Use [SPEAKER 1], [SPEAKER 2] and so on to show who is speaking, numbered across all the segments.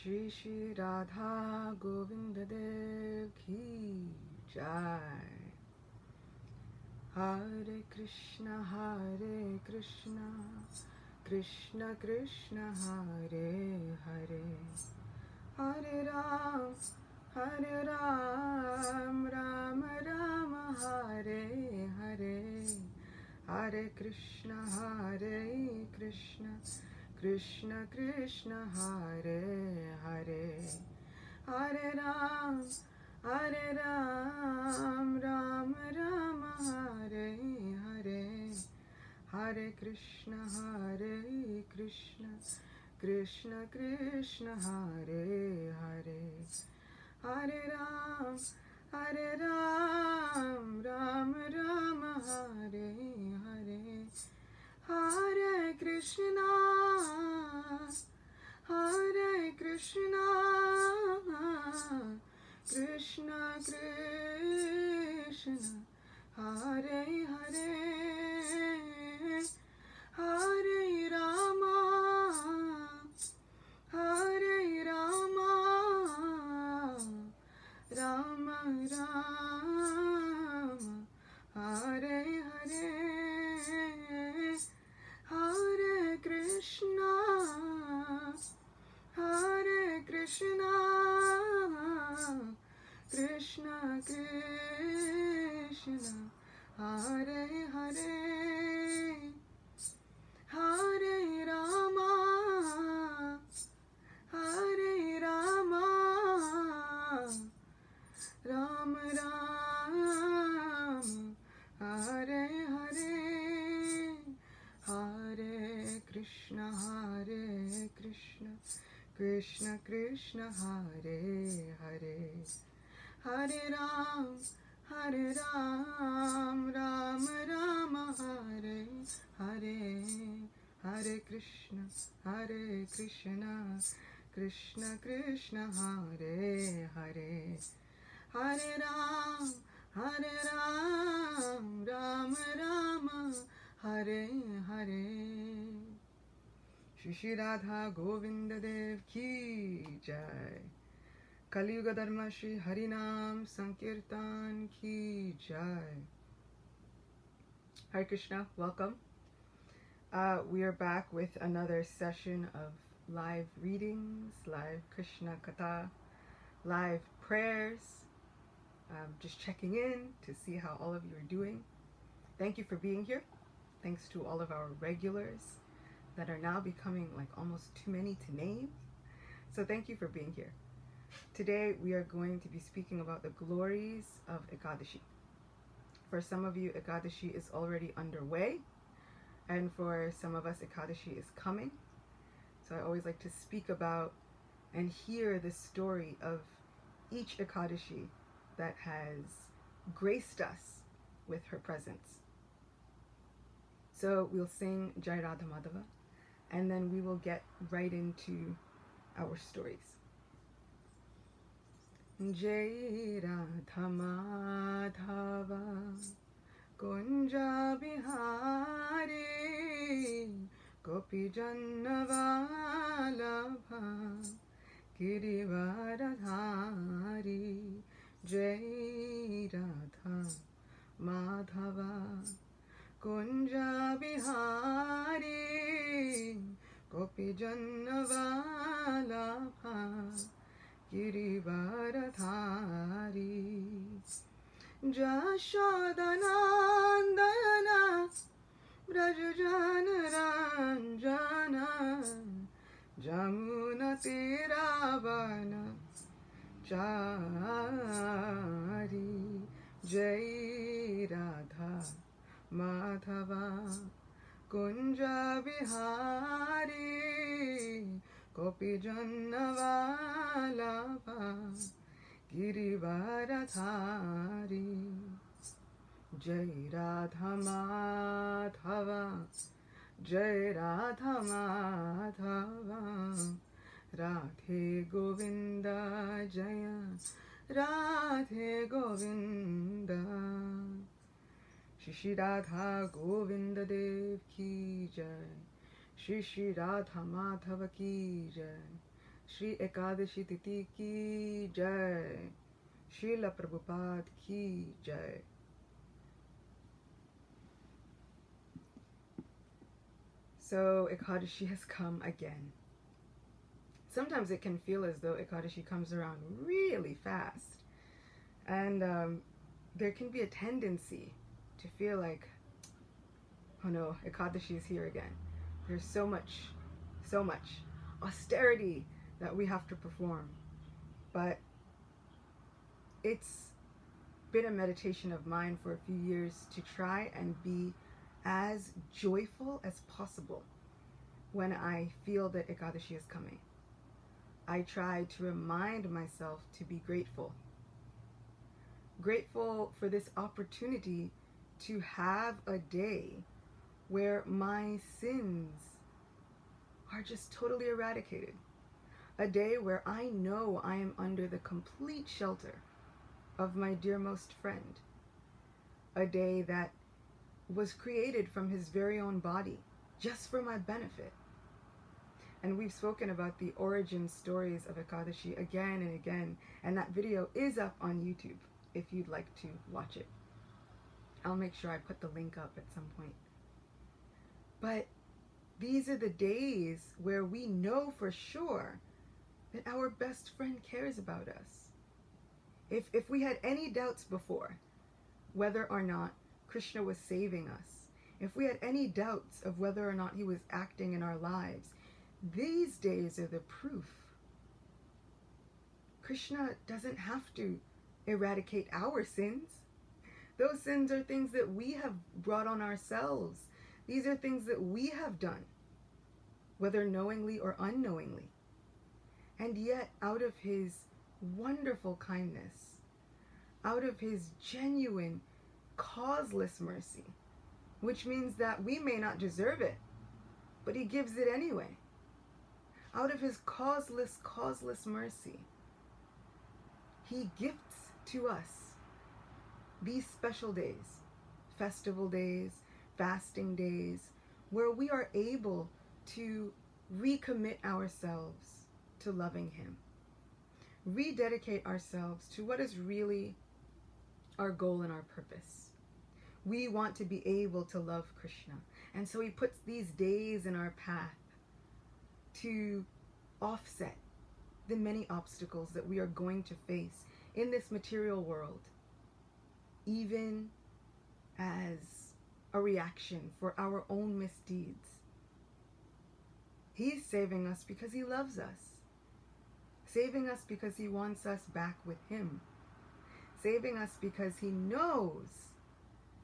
[SPEAKER 1] Jai Sri Radhe Govinda Dev Ki Jai. Hare Krishna, Krishna Krishna, Hare Hare, Hare Ram, Ram Ram, Hare Hare, Hare Krishna, Krishna Krishna, Hare Hare, Hare Ram, Ram Ram, Hare Hare, Hare Krishna, Krishna Krishna, Hare Hare, Hare Ram, Ram Ram, Hare Hare, Hare Krishna, Krishna Krishna, Hare Hare, Hare Rama, Rama Rama, Hare Hare, Hare Krishna, Krishna Krishna, Hare Hare, Hare Rama, Rama Rama, Hare Hare, Hare Krishna, Krishna Krishna, Hare Hare, Hare Ram, Ram Rama, Hare Hare, Hare Krishna, Krishna Krishna, Hare Hare, Hare Ram, Ram Rama, Hare Hare. Shri Sri Radhe Govinda Dev Ki Jai. Kali Yuga Dharma Shri Harinam Sankirtan Ki Jai. Hare Krishna, welcome. We are back with another session of live readings, live Krishna Katha, live prayers. Just checking in to see how all of you are doing. Thank you for being here. Thanks to all of our regulars that are now becoming like almost too many to name. So thank you for being here. Today we are going to be speaking about the glories of Ekadashi. For some of you, Ekadashi is already underway, and for some of us, Ekadashi is coming. So I always like to speak about and hear the story of each Ekadashi that has graced us with her presence. So we'll sing Jai Radha Madhava, and then we will get right into our stories. Jai Radha Madhava Kunja Bihari Gopi Jannavalabha Girivaradhari Jai Radha Madhava Kunja Bihari Gopi Jannavalabha Girivaradhari Jashodanandana Brajajana Ranjana Jamuna Tiravana Chari Jai Radha Madhava Kunja Bihari Gopi Jannavalabha Girivaradhari Jai Radha Madhava Jai Radha Madhava Radhe Govinda Jaya Radhe Govinda. Shri Sri Radhe Govinda Dev Ki Jai. Shri Sri Radha Madhava Ki Jai. Shri Ekadashi Titi ki Jai. Srila Prabhupada ki Jai. So Ekadashi has come again. Sometimes it can feel as though Ekadashi comes around really fast. And there can be a tendency to feel like, oh no, Ekadashi is here again. There's so much austerity that we have to perform. But it's been a meditation of mine for a few years to try and be as joyful as possible when I feel that Ekadashi is coming. I try to remind myself to be grateful. Grateful for this opportunity to have a day where my sins are just totally eradicated. A day where I know I am under the complete shelter of my dearmost friend. A day that was created from his very own body, just for my benefit. And we've spoken about the origin stories of Ekadashi again and again, and that video is up on YouTube if you'd like to watch it. I'll make sure I put the link up at some point. But these are the days where we know for sure that our best friend cares about us. If we had any doubts before whether or not Krishna was saving us, if we had any doubts of whether or not he was acting in our lives, these days are the proof. Krishna doesn't have to eradicate our sins. Those sins are things that we have brought on ourselves. These are things that we have done, whether knowingly or unknowingly. And yet, out of his wonderful kindness, out of his genuine, causeless mercy, which means that we may not deserve it, but he gives it anyway. Out of his causeless mercy, he gifts to us these special days, festival days, fasting days, where we are able to recommit ourselves to loving him, rededicate ourselves to what is really our goal and our purpose. We want to be able to love Krishna, and so he puts these days in our path to offset the many obstacles that we are going to face in this material world, even as a reaction for our own misdeeds. He's saving us because he loves us, saving us because he wants us back with him, saving us because he knows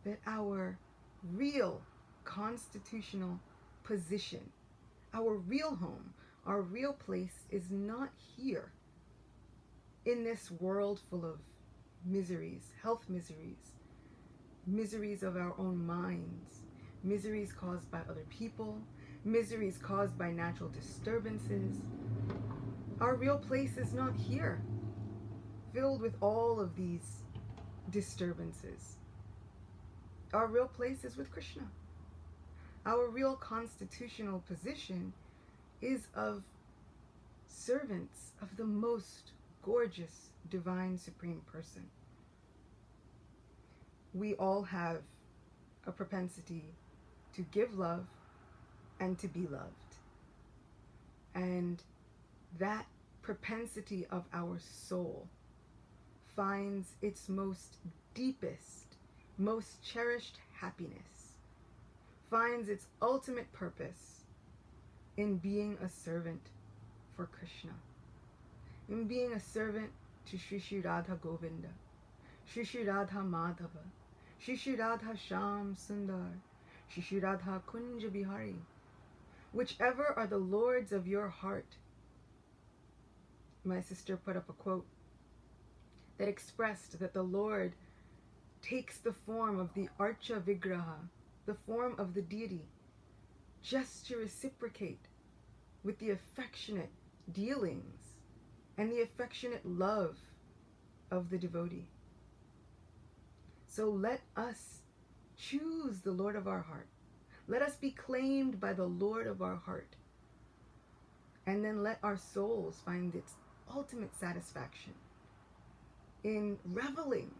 [SPEAKER 1] that our real constitutional position, our real home, our real place is not here in this world full of miseries, health miseries, miseries of our own minds, miseries caused by other people, miseries caused by natural disturbances. Our real place is not here, filled with all of these disturbances. Our real place is with Krishna. Our real constitutional position is of servants of the most gorgeous, divine, supreme person. We all have a propensity to give love and to be loved. And that propensity of our soul finds its most deepest, most cherished happiness, finds its ultimate purpose in being a servant for Krishna, in being a servant to Sri Sri Radhe Govinda, Sri Sri Radha Madhava, Sri Sri Radha Sham Sundar, Sri Sri Radha Kunja Bihari. Whichever are the lords of your heart. My sister put up a quote that expressed that the Lord takes the form of the Archa Vigraha, the form of the deity, just to reciprocate with the affectionate dealings and the affectionate love of the devotee. So let us choose the Lord of our heart. Let us be claimed by the Lord of our heart. And then let our souls find its ultimate satisfaction in reveling,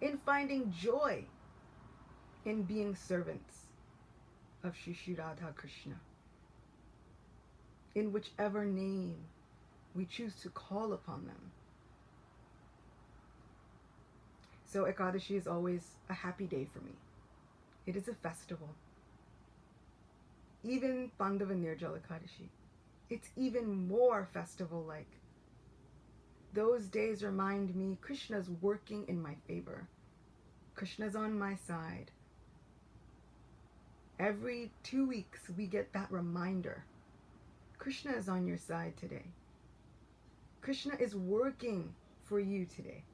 [SPEAKER 1] in finding joy, in being servants of Sri Sri Radha Krishna, in whichever name we choose to call upon them. So Ekadashi is always a happy day for me. It is a festival. Even Pandava Nirjala Ekadashi, it's even more festival-like. Those days remind me Krishna's working in my favor. Krishna's on my side. Every 2 weeks we get that reminder. Krishna is on your side today. Krishna is working for you today.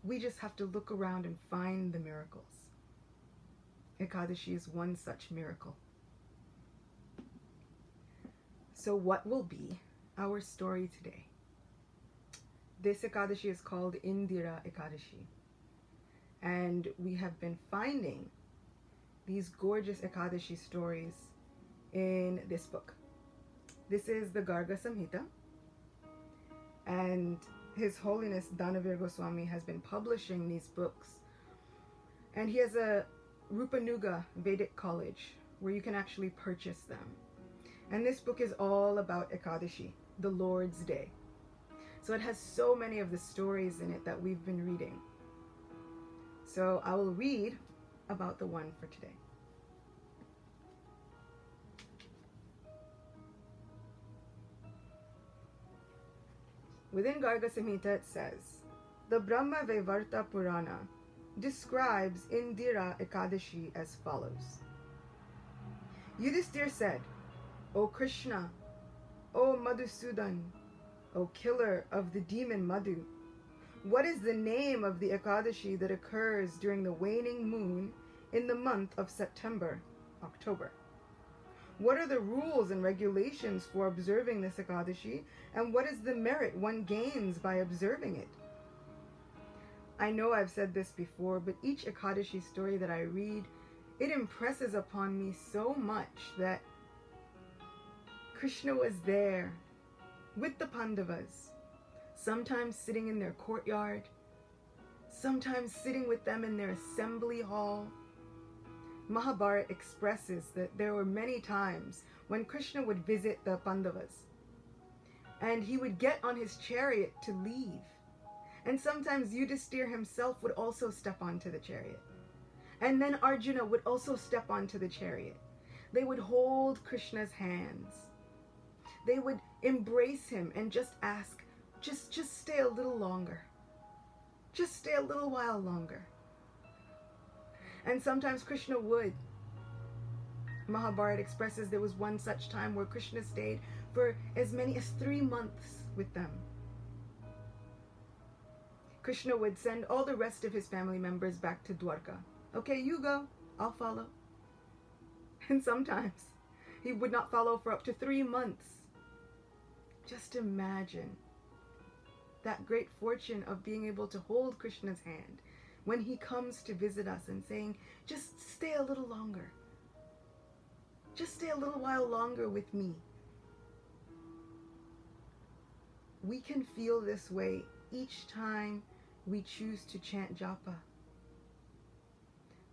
[SPEAKER 1] We just have to look around and find the miracles. Ekadashi is one such miracle. So what will be our story today? This Ekadashi is called Indira Ekadashi. And we have been finding these gorgeous Ekadashi stories in this book. This is the Garga Samhita. And His Holiness Dhanavir Goswami has been publishing these books. And he has a Rupanuga Vedic college where you can actually purchase them. And this book is all about Ekadashi, the Lord's Day. So it has so many of the stories in it that we've been reading. So I will read about the one for today. Within Garga Samhita it says, the Brahma Vaivarta Purana describes Indira Ekadashi as follows. Yudhishthir said, O Krishna, O Madhusudan, O killer of the demon Madhu, what is the name of the Ekadashi that occurs during the waning moon in the month of September, October? What are the rules and regulations for observing this Ekadashi, and what is the merit one gains by observing it? I know I've said this before, but each Ekadashi story that I read, it impresses upon me so much that Krishna was there with the Pandavas, sometimes sitting in their courtyard, sometimes sitting with them in their assembly hall. Mahabharata expresses that there were many times when Krishna would visit the Pandavas, and he would get on his chariot to leave. And sometimes Yudhishthir himself would also step onto the chariot. And then Arjuna would also step onto the chariot. They would hold Krishna's hands. They would embrace him and just ask, just stay a little longer. Just stay a little while longer. And sometimes Krishna would. Mahabharata expresses there was one such time where Krishna stayed for as many as 3 months with them. Krishna would send all the rest of his family members back to Dwarka. Okay, you go, I'll follow. And sometimes he would not follow for up to 3 months. Just imagine that great fortune of being able to hold Krishna's hand when he comes to visit us and saying, just stay a little longer. Just stay a little while longer with me. We can feel this way each time we choose to chant japa.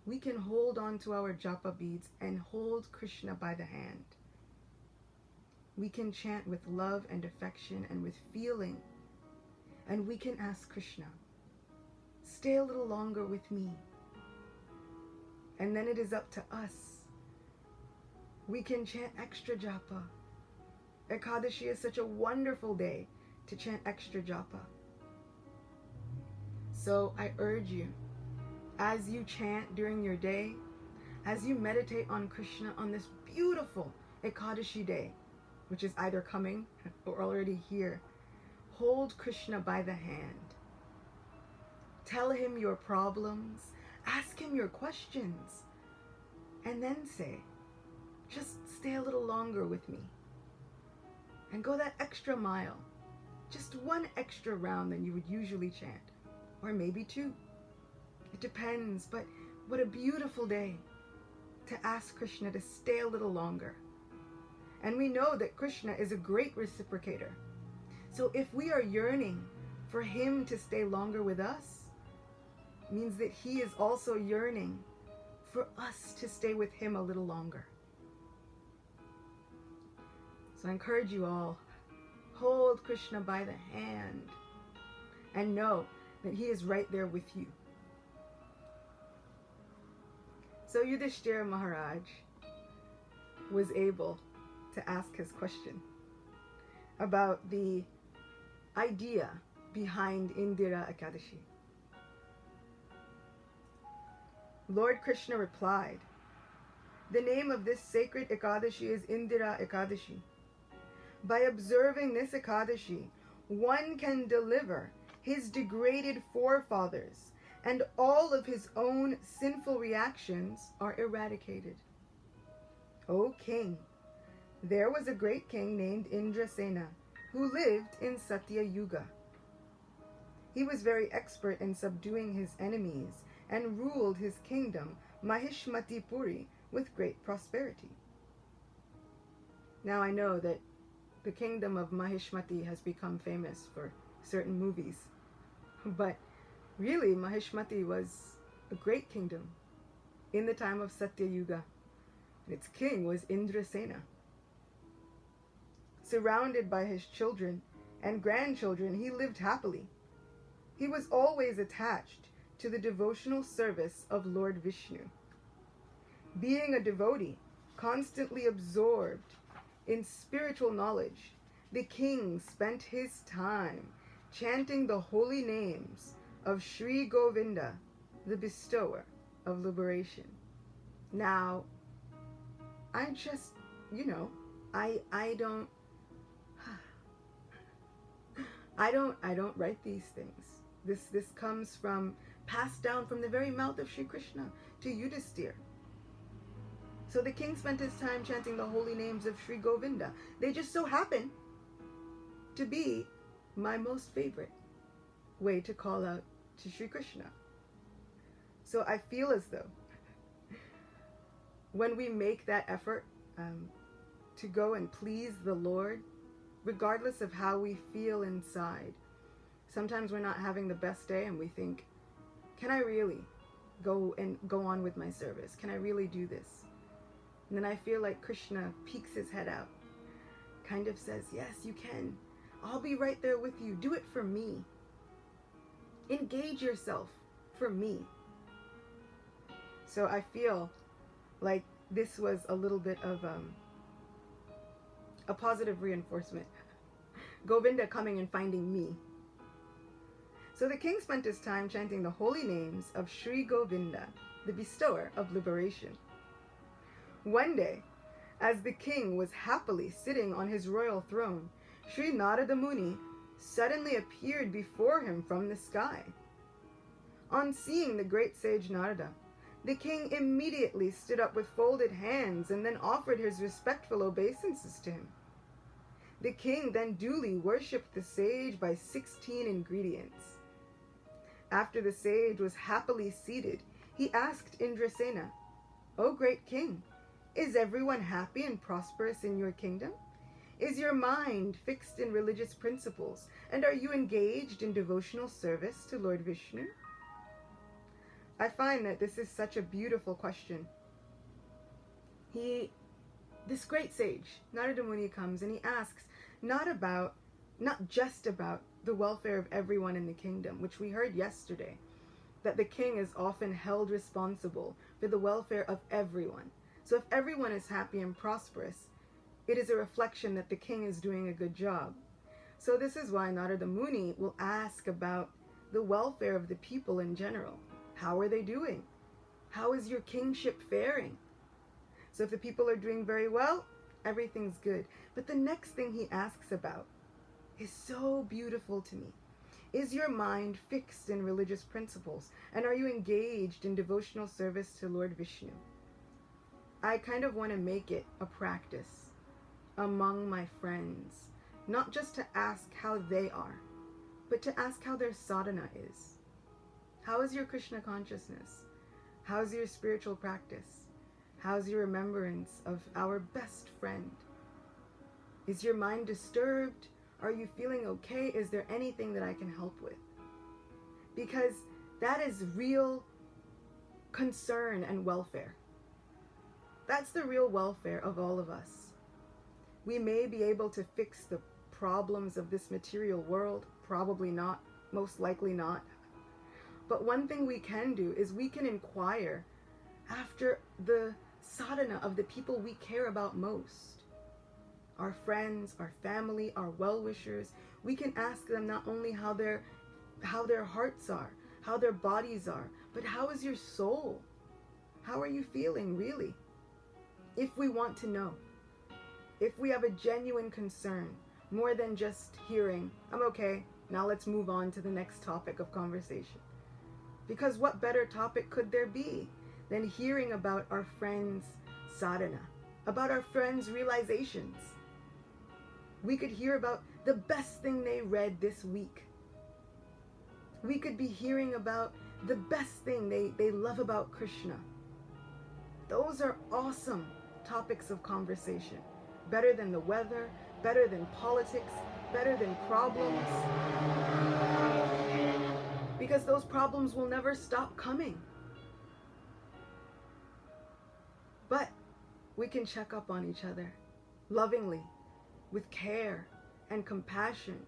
[SPEAKER 1] We can hold on to our japa beads and hold Krishna by the hand. We can chant with love and affection and with feeling. And we can ask Krishna, stay a little longer with me. And then it is up to us. We can chant extra japa. Ekadashi is such a wonderful day to chant extra japa. So I urge you, as you chant during your day, as you meditate on Krishna on this beautiful Ekadashi day, which is either coming or already here, hold Krishna by the hand. Tell him your problems, ask him your questions, and then say, just stay a little longer with me. And go that extra mile, just 1 extra round than you would usually chant, or maybe 2. It depends, but what a beautiful day to ask Krishna to stay a little longer. And we know that Krishna is a great reciprocator. So if we are yearning for him to stay longer with us, it means that he is also yearning for us to stay with him a little longer. So I encourage you all, hold Krishna by the hand and know that he is right there with you. So Yudhishthira Maharaj was able to ask his question about the idea behind Indira Ekadashi. Lord Krishna replied, "The name of this sacred Ekadashi is Indira Ekadashi. By observing this Ekadashi, one can deliver his degraded forefathers, and all of his own sinful reactions are eradicated. O king, there was a great king named Indrasena who lived in Satya Yuga. He was very expert in subduing his enemies and ruled his kingdom, Mahishmati Puri, with great prosperity." Now I know that the kingdom of Mahishmati has become famous for certain movies, but really Mahishmati was a great kingdom in the time of Satya Yuga. Its king was Indrasena. Surrounded by his children and grandchildren, he lived happily. He was always attached to the devotional service of Lord Vishnu. Being a devotee, constantly absorbed in spiritual knowledge, the king spent his time chanting the holy names of Sri Govinda, the bestower of liberation. Now, I just, I don't write these things. This comes from, passed down from the very mouth of Sri Krishna to Yudhishthira. So the king spent his time chanting the holy names of Sri Govinda. They just so happen to be my most favorite way to call out to Sri Krishna. So I feel as though when we make that effort to go and please the Lord, regardless of how we feel inside, sometimes we're not having the best day and we think, can I really go on with my service? Can I really do this? And then I feel like Krishna peeks his head out, kind of says, yes, you can. I'll be right there with you. Do it for me. Engage yourself for me. So I feel like this was a little bit of a positive reinforcement. Govinda coming and finding me. So the king spent his time chanting the holy names of Sri Govinda, the bestower of liberation. One day, as the king was happily sitting on his royal throne, Sri Narada Muni suddenly appeared before him from the sky. On seeing the great sage Narada, the king immediately stood up with folded hands and then offered his respectful obeisances to him. The king then duly worshipped the sage by 16 ingredients. After the sage was happily seated, he asked Indrasena, "O great king, is everyone happy and prosperous in your kingdom? Is your mind fixed in religious principles, and are you engaged in devotional service to Lord Vishnu?" I find that this is such a beautiful question. This great sage, Narada Muni, comes and he asks not just about the welfare of everyone in the kingdom, which we heard yesterday, that the king is often held responsible for the welfare of everyone. So if everyone is happy and prosperous, it is a reflection that the king is doing a good job. So this is why Narada Muni will ask about the welfare of the people in general. How are they doing? How is your kingship faring? So if the people are doing very well, everything's good. But the next thing he asks about is so beautiful to me. Is your mind fixed in religious principles? And are you engaged in devotional service to Lord Vishnu? I kind of want to make it a practice among my friends, not just to ask how they are, but to ask how their sadhana is. How is your Krishna consciousness? How's your spiritual practice? How's your remembrance of our best friend? Is your mind disturbed? Are you feeling okay? Is there anything that I can help with? Because that is real concern and welfare. That's the real welfare of all of us. We may be able to fix the problems of this material world, probably not, most likely not. But one thing we can do is we can inquire after the sadhana of the people we care about most. Our friends, our family, our well-wishers. We can ask them not only how their hearts are, how their bodies are, but how is your soul? How are you feeling, really? If we want to know, if we have a genuine concern, more than just hearing, I'm okay, now let's move on to the next topic of conversation. Because what better topic could there be than hearing about our friends' sadhana, about our friends' realizations? We could hear about the best thing they read this week. We could be hearing about the best thing they love about Krishna. Those are awesome topics of conversation. Better than the weather, better than politics, better than problems. Because those problems will never stop coming. But we can check up on each other lovingly, with care and compassion,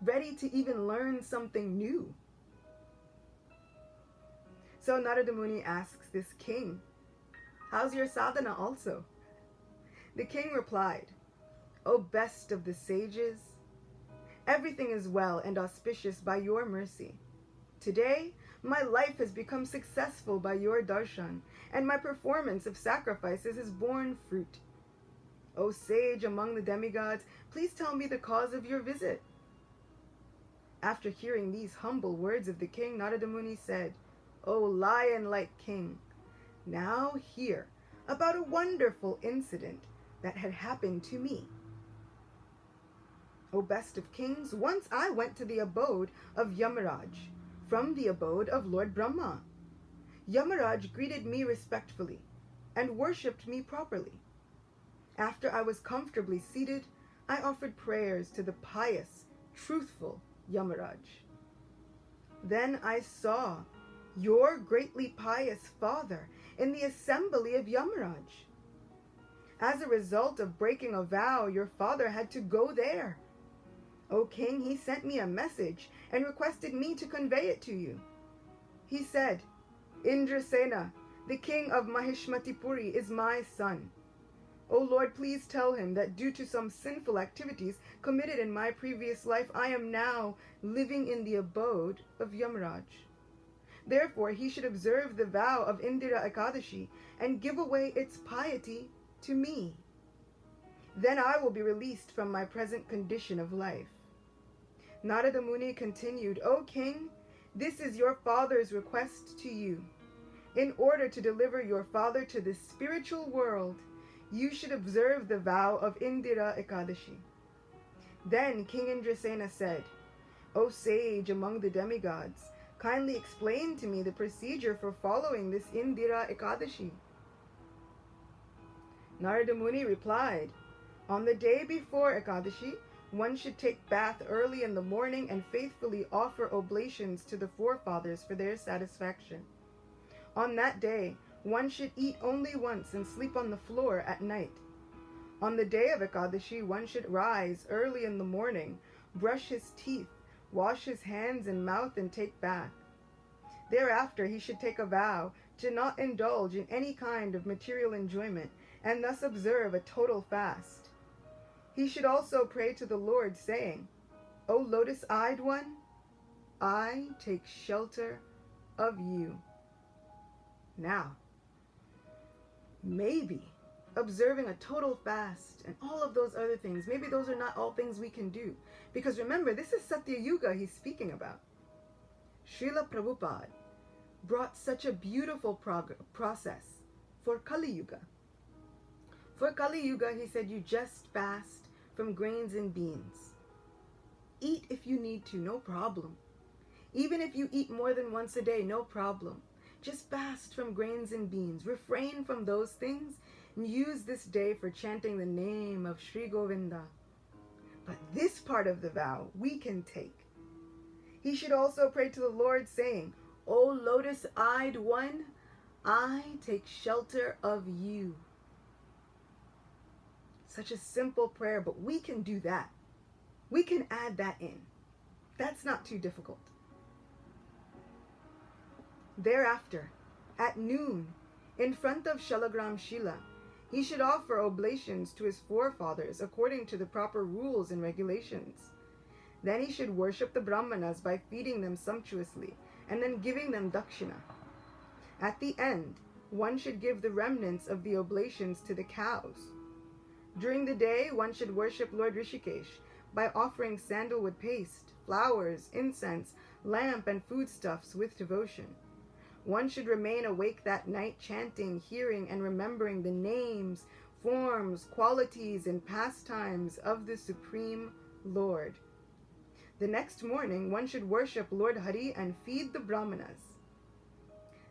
[SPEAKER 1] ready to even learn something new. So Narada Muni asks this king, how's your sadhana also? The king replied, O best of the sages, everything is well and auspicious by your mercy. Today, my life has become successful by your darshan, and my performance of sacrifices has borne fruit. O sage among the demigods, please tell me the cause of your visit. After hearing these humble words of the king, Narada Muni said, O lion-like king, now hear about a wonderful incident that had happened to me. O best of kings, once I went to the abode of Yamaraj, from the abode of Lord Brahma. Yamaraj greeted me respectfully and worshipped me properly. After I was comfortably seated, I offered prayers to the pious, truthful Yamaraj. Then I saw your greatly pious father in the assembly of Yamaraj. As a result of breaking a vow, your father had to go there. O king, he sent me a message and requested me to convey it to you. He said, Indrasena, the king of Mahishmatipuri, is my son. O Lord, please tell him that due to some sinful activities committed in my previous life, I am now living in the abode of Yamaraj. Therefore, he should observe the vow of Indira Ekadashi and give away its piety to me. Then I will be released from my present condition of life. Narada Muni continued, O king, this is your father's request to you. In order to deliver your father to the spiritual world, you should observe the vow of Indira Ekadashi. Then King Indrasena said, O sage among the demigods, kindly explain to me the procedure for following this Indira Ekadashi. Narada Muni replied, on the day before Ekadashi, one should take bath early in the morning and faithfully offer oblations to the forefathers for their satisfaction. On that day, one should eat only once and sleep on the floor at night. On the day of Ekadashi, one should rise early in the morning, brush his teeth, wash his hands and mouth, and take bath. Thereafter, he should take a vow to not indulge in any kind of material enjoyment, and thus observe a total fast. He should also pray to the Lord, saying, O lotus-eyed one, I take shelter of you. Now, maybe observing a total fast and all of those other things, maybe those are not all things we can do. Because remember, this is Satya Yuga he's speaking about. Srila Prabhupada brought such a beautiful process for Kali Yuga. For Kali Yuga, he said, you just fast from grains and beans. Eat if you need to, no problem. Even if you eat more than once a day, no problem. Just fast from grains and beans. Refrain from those things. use this day for chanting the name of Sri Govinda. But this part of the vow we can take. He should also pray to the Lord, saying, O lotus-eyed one, I take shelter of you. Such a simple prayer, but we can do that. We can add that in. That's not too difficult. Thereafter, at noon, in front of Shalagram Shila, he should offer oblations to his forefathers according to the proper rules and regulations. Then he should worship the Brahmanas by feeding them sumptuously and then giving them dakshina. At the end, one should give the remnants of the oblations to the cows. During the day, one should worship Lord Rishikesh by offering sandalwood paste, flowers, incense, lamp, and foodstuffs with devotion. One should remain awake that night chanting, hearing, and remembering the names, forms, qualities, and pastimes of the Supreme Lord. The next morning, one should worship Lord Hari and feed the Brahmanas.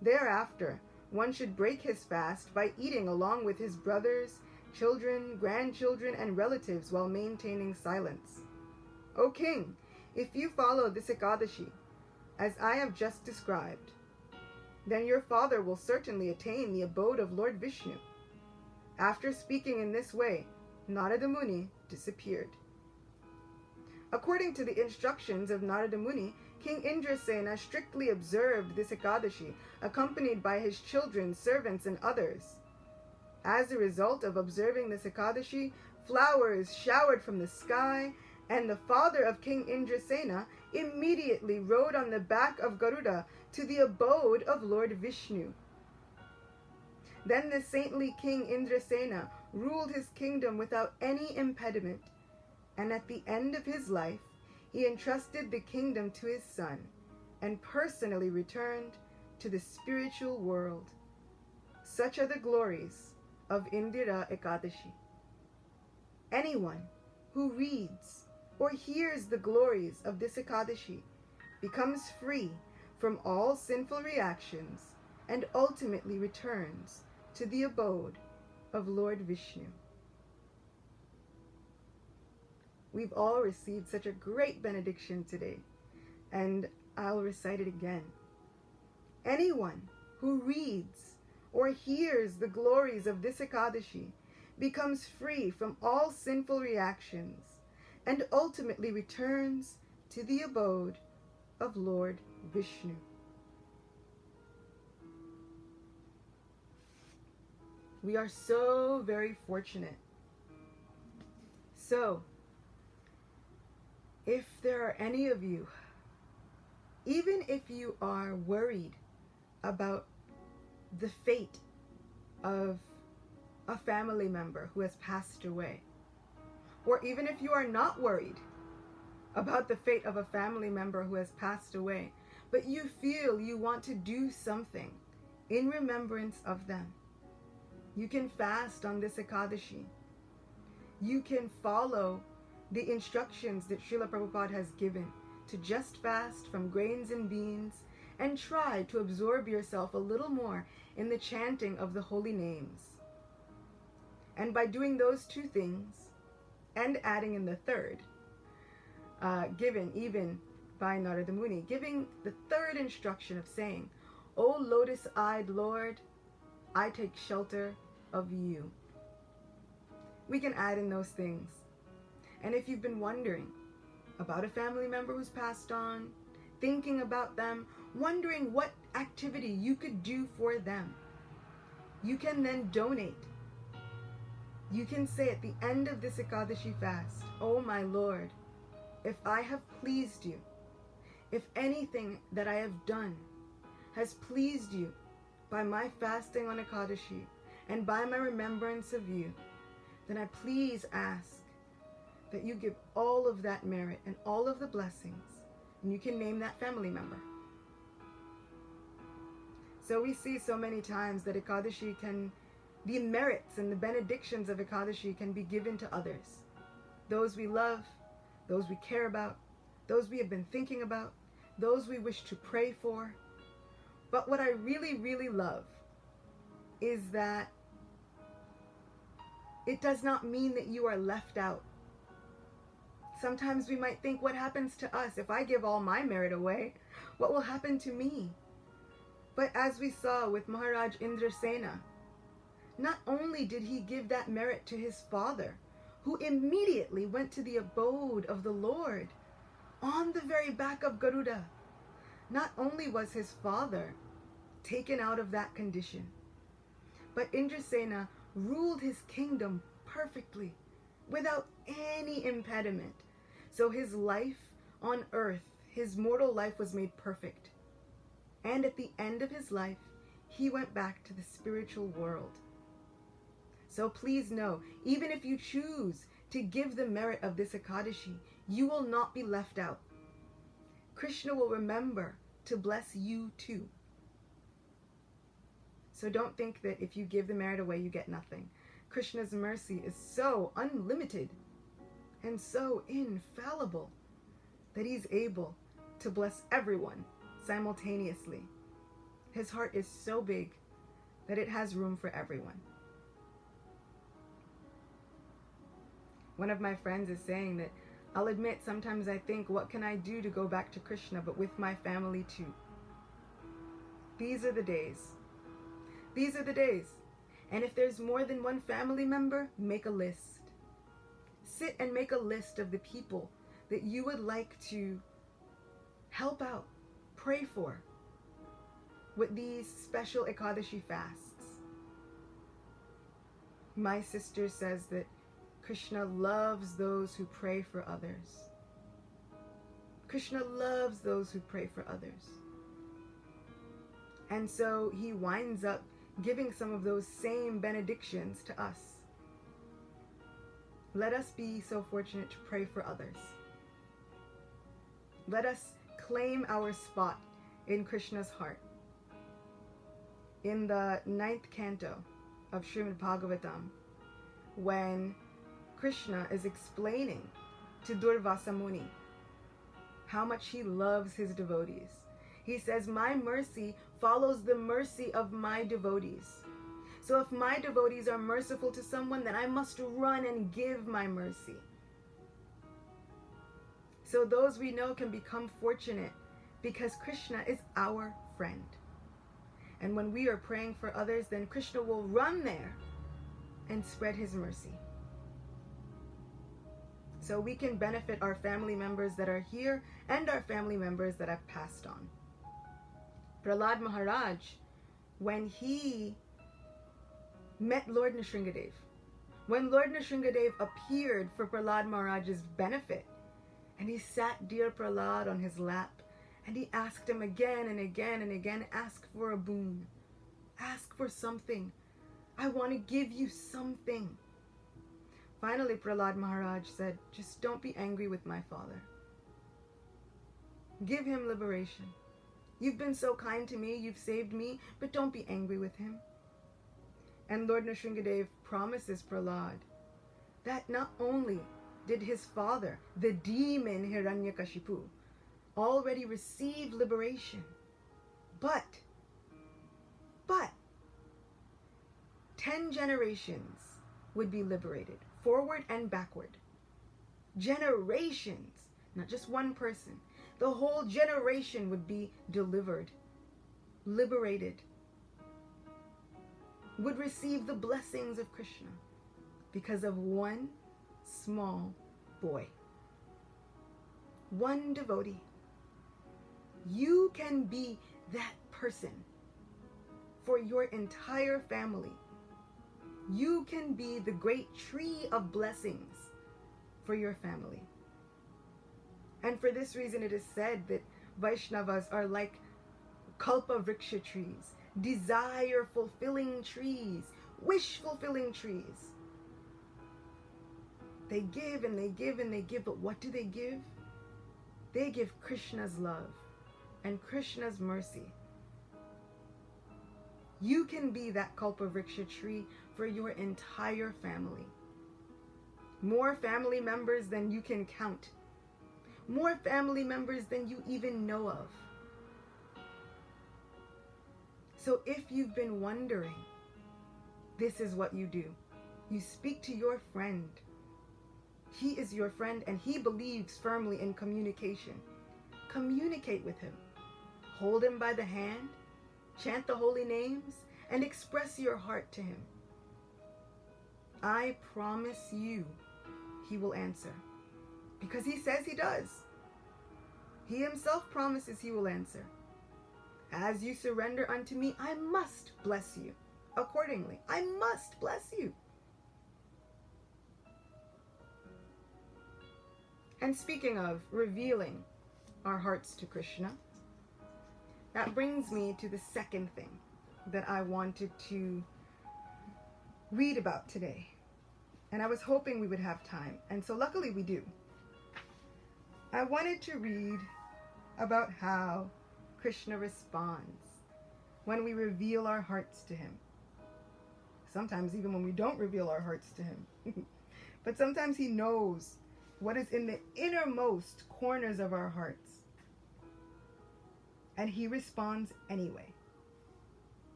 [SPEAKER 1] Thereafter, one should break his fast by eating along with his brothers, children, grandchildren, and relatives while maintaining silence. O king, if you follow this Ekadashi, as I have just described, then your father will certainly attain the abode of Lord Vishnu. After speaking in this way, Narada Muni disappeared. According to the instructions of Narada Muni, King Indrasena strictly observed this Ekadashi, accompanied by his children, servants, and others. As a result of observing this Ekadashi, flowers showered from the sky, and the father of King Indrasena immediately rode on the back of Garuda to the abode of Lord Vishnu. Then the saintly King Indrasena ruled his kingdom without any impediment, and at the end of his life, he entrusted the kingdom to his son and personally returned to the spiritual world. Such are the glories of Indira Ekadashi. Anyone who reads or hears the glories of this Ekadashi becomes free from all sinful reactions and ultimately returns to the abode of Lord Vishnu. We've all received such a great benediction today, and I'll recite it again. Anyone who reads or hears the glories of this Ekadashi becomes free from all sinful reactions and ultimately returns to the abode of Lord Vishnu. We are so very fortunate. So, if there are any of you, even if you are worried about the fate of a family member who has passed away, or even if you are not worried about the fate of a family member who has passed away, but you feel you want to do something in remembrance of them, you can fast on this Ekadashi. You can follow the instructions that Srila Prabhupada has given to just fast from grains and beans and try to absorb yourself a little more in the chanting of the holy names. And by doing those two things, and adding in the third, given even by Narada Muni, giving the third instruction of saying, O lotus-eyed Lord, I take shelter of you. We can add in those things. And if you've been wondering about a family member who's passed on, thinking about them, wondering what activity you could do for them, you can then donate. You can say at the end of this Ekadashi fast, O my Lord, if I have pleased you, if anything that I have done has pleased you by my fasting on Ekadashi and by my remembrance of you, then I please ask that you give all of that merit and all of the blessings, and you can name that family member. So we see so many times that Ekadashi the merits and the benedictions of Ekadashi can be given to others. Those we love, those we care about, those we have been thinking about, those we wish to pray for. But what I really, really love is that It does not mean that you are left out. Sometimes we might think, what happens to us? If I give all my merit away, what will happen to me? But as we saw with Maharaj Indrasena, not only did he give that merit to his father, who immediately went to the abode of the Lord on the very back of Garuda, not only was his father taken out of that condition, but Indrasena ruled his kingdom perfectly, without any impediment. So his life on earth, his mortal life, was made perfect. And at the end of his life, he went back to the spiritual world. So please know, even if you choose to give the merit of this Ekadashi, you will not be left out. Krishna will remember to bless you too. So don't think that if you give the merit away, you get nothing. Krishna's mercy is so unlimited and so infallible that he's able to bless everyone simultaneously. His heart is so big that it has room for everyone. One of my friends is saying that, I'll admit, sometimes I think, what can I do to go back to Krishna, but with my family too? These are the days. These are the days. And if there's more than one family member, make a list. Sit and make a list of the people that you would like to help out, pray for, with these special Ekadashi fasts. My sister says that Krishna loves those who pray for others. Krishna loves those who pray for others. And so he winds up giving some of those same benedictions to us. Let us be so fortunate to pray for others. Let us claim our spot in Krishna's heart. In the 9th canto of Srimad Bhagavatam, when Krishna is explaining to Durvasa Muni how much he loves his devotees, he says, my mercy follows the mercy of my devotees. So if my devotees are merciful to someone, then I must run and give my mercy. So those we know can become fortunate because Krishna is our friend. And when we are praying for others, then Krishna will run there and spread his mercy. So we can benefit our family members that are here and our family members that have passed on. Prahlad Maharaj, when he met Lord Nrsingadev, when Lord Nrsingadev appeared for Prahlad Maharaj's benefit, and he sat dear Prahlad on his lap, and he asked him again and again and again, ask for a boon, ask for something. I want to give you something. Finally, Prahlad Maharaj said, just don't be angry with my father. Give him liberation. You've been so kind to me, you've saved me, but don't be angry with him. And Lord Nrsingadev promises Prahlad that not only did his father, the demon Hiranyakashipu, already receive liberation, but 10 generations would be liberated, forward and backward. Generations, not just one person. The whole generation would be delivered, liberated, would receive the blessings of Krishna because of one small boy, one devotee. You can be that person for your entire family. You can be the great tree of blessings for your family. And for this reason it is said that Vaishnavas are like kalpa vriksha trees, desire-fulfilling trees, wish-fulfilling trees. They give and they give and they give, but what do they give? They give Krishna's love and Krishna's mercy. You can be that kalpa vriksha tree for your entire family. More family members than you can count. More family members than you even know of. So if you've been wondering, this is what you do. You speak to your friend. He is your friend and he believes firmly in communication. Communicate with him. Hold him by the hand, chant the holy names, and express your heart to him. I promise you, he will answer. Because he says he does. He himself promises he will answer. As you surrender unto me, I must bless you. Accordingly, I must bless you. And speaking of revealing our hearts to Krishna, that brings me to the second thing that I wanted to read about today. And I was hoping we would have time, and so luckily we do. I wanted to read about how Krishna responds when we reveal our hearts to him. Sometimes even when we don't reveal our hearts to him. But sometimes he knows what is in the innermost corners of our hearts. And he responds anyway.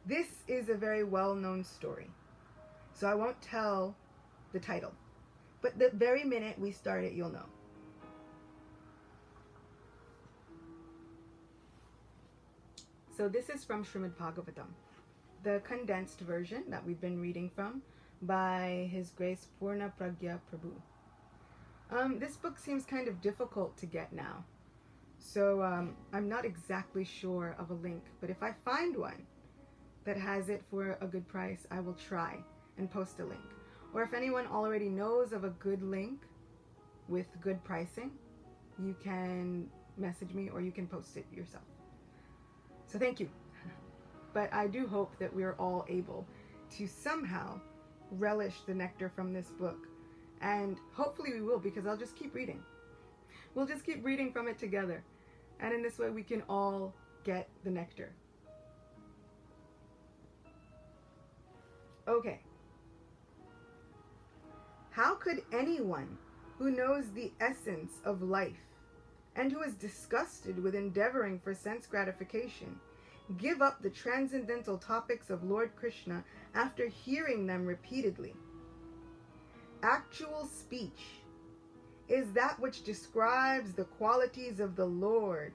[SPEAKER 1] This is a very well-known story, so I won't tell the title. But the very minute we start it, you'll know. So this is from Srimad Bhagavatam, the condensed version that we've been reading from by His Grace Purna Pragya Prabhu. This book seems kind of difficult to get now, so I'm not exactly sure of a link, but if I find one that has it for a good price, I will try and post a link. Or if anyone already knows of a good link with good pricing, you can message me or you can post it yourself. So thank you. But I do hope that we're all able to somehow relish the nectar from this book. And hopefully we will, because I'll just keep reading. We'll just keep reading from it together. And in this way we can all get the nectar. Okay. How could anyone who knows the essence of life and who is disgusted with endeavoring for sense gratification give up the transcendental topics of Lord Krishna after hearing them repeatedly? Actual speech is that which describes the qualities of the Lord.